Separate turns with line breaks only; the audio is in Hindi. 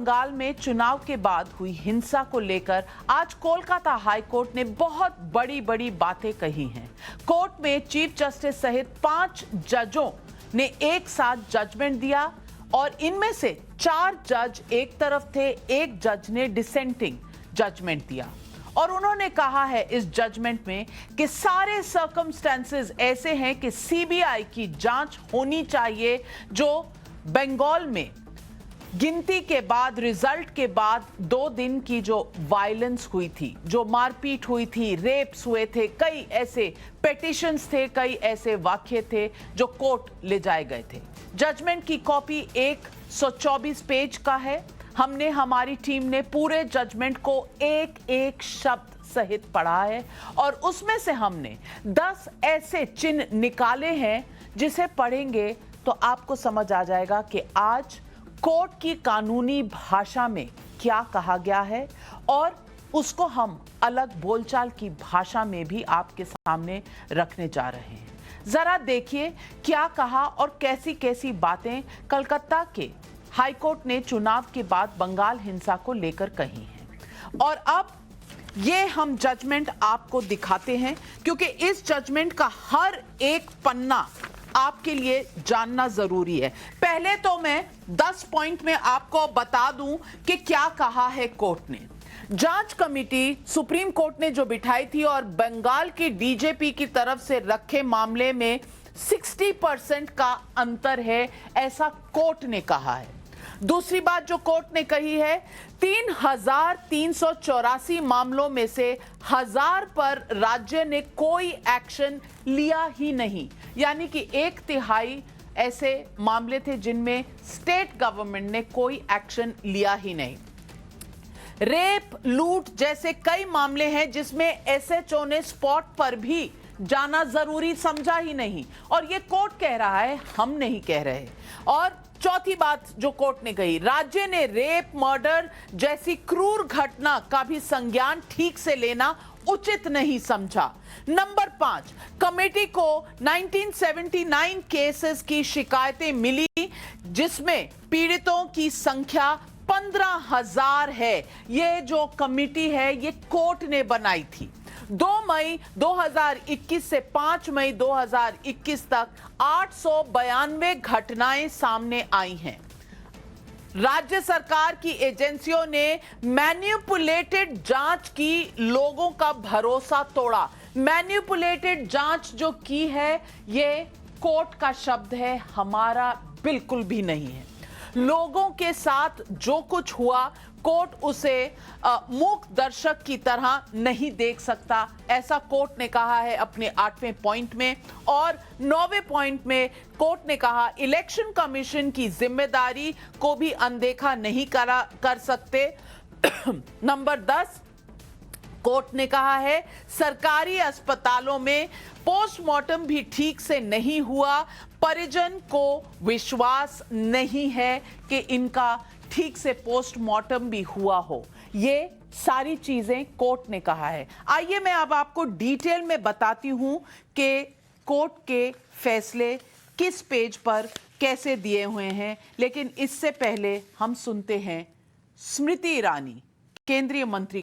बंगाल में चुनाव के बाद हुई हिंसा को लेकर आज कोलकाता हाई कोर्ट ने बहुत बड़ी बातें कही हैं। कोर्ट में चीफ जस्टिस सहित 5 जजों ने एक साथ जजमेंट दिया और इनमें से 4 जज एक तरफ थे, एक जज ने डिसेंटिंग जजमेंट दिया और उन्होंने कहा है इस जजमेंट में कि सारे सर्कमस्टेंसेस ऐसे हैं कि सीबीआई की जांच होनी चाहिए। जो बंगाल में गिनती के बाद, रिजल्ट के बाद 2 दिन की जो वायलेंस हुई थी, जो मारपीट हुई थी, रेप्स हुए थे, कई ऐसे पिटीशंस थे, कई ऐसे वाक्य थे जो कोर्ट ले जाए गए थे। जजमेंट की कॉपी 124 पेज का है। हमने, हमारी टीम ने पूरे जजमेंट को एक एक शब्द सहित पढ़ा है और उसमें से हमने 10 ऐसे चिन्ह निकाले हैं जिसे पढ़ेंगे तो आपको समझ आ जाएगा कि आज कोर्ट की कानूनी भाषा में क्या कहा गया है और उसको हम अलग बोलचाल की भाषा में भी आपके सामने रखने जा रहे हैं। जरा देखिए क्या कहा और कैसी कैसी बातें कलकत्ता के हाई कोर्ट ने चुनाव के बाद बंगाल हिंसा को लेकर कही हैं। और अब ये हम जजमेंट आपको दिखाते हैं क्योंकि इस जजमेंट का हर एक पन्ना आपके लिए जानना जरूरी है। पहले तो मैं 10 पॉइंट में आपको बता दूं कि क्या कहा है कोर्ट ने। जांच कमेटी सुप्रीम कोर्ट ने जो बिठाई थी और बंगाल की डीजीपी की तरफ से रखे मामले में 60% का अंतर है, ऐसा कोर्ट ने कहा है। दूसरी बात जो कोर्ट ने कही है, 3384 मामलों में से 1000 पर राज्य ने कोई एक्शन लिया ही नहीं, यानी कि 1/3 ऐसे मामले थे जिनमें स्टेट गवर्नमेंट ने कोई एक्शन लिया ही नहीं। रेप, लूट जैसे कई मामले हैं जिसमें एसएचओ ने स्पॉट पर भी जाना जरूरी समझा ही नहीं और ये कोर्ट कह रहा है, हम नहीं कह रहे। और चौथी बात जो कोर्ट ने कही, राज्य ने रेप, मर्डर जैसी क्रूर घटना का भी संज्ञान ठीक से लेना उचित नहीं समझा। नंबर 5, कमेटी को 1979 केसेस की शिकायतें मिली जिसमें पीड़ितों की संख्या 15,000 है। ये जो कमेटी है ये कोर्ट ने बनाई थी। 2 मई 2021 से 5 मई 2021 तक 892 घटनाएं सामने आई हैं। राज्य सरकार की एजेंसियों ने मैनिपुलेटेड जांच की, लोगों का भरोसा तोड़ा। मैनिपुलेटेड जांच जो की है ये कोर्ट का शब्द है, हमारा बिल्कुल भी नहीं है। लोगों के साथ जो कुछ हुआ कोर्ट उसे मूक दर्शक की तरह नहीं देख सकता, ऐसा कोर्ट ने कहा है अपने 8वें पॉइंट में। और 9वें पॉइंट में कोर्ट ने कहा इलेक्शन कमीशन की जिम्मेदारी को भी अनदेखा नहीं कर सकते। नंबर 10, कोर्ट ने कहा है सरकारी अस्पतालों में पोस्टमार्टम भी ठीक से नहीं हुआ, परिजन को विश्वास नहीं है कि इनका ठीक से पोस्टमार्टम भी हुआ हो। ये सारी चीजें कोर्ट ने कहा है। आइए मैं अब आपको डिटेल में बताती हूं कि कोर्ट के फैसले किस पेज पर कैसे दिए हुए हैं, लेकिन इससे पहले हम सुनते हैं स्मृति ईरानी, केंद्रीय मंत्री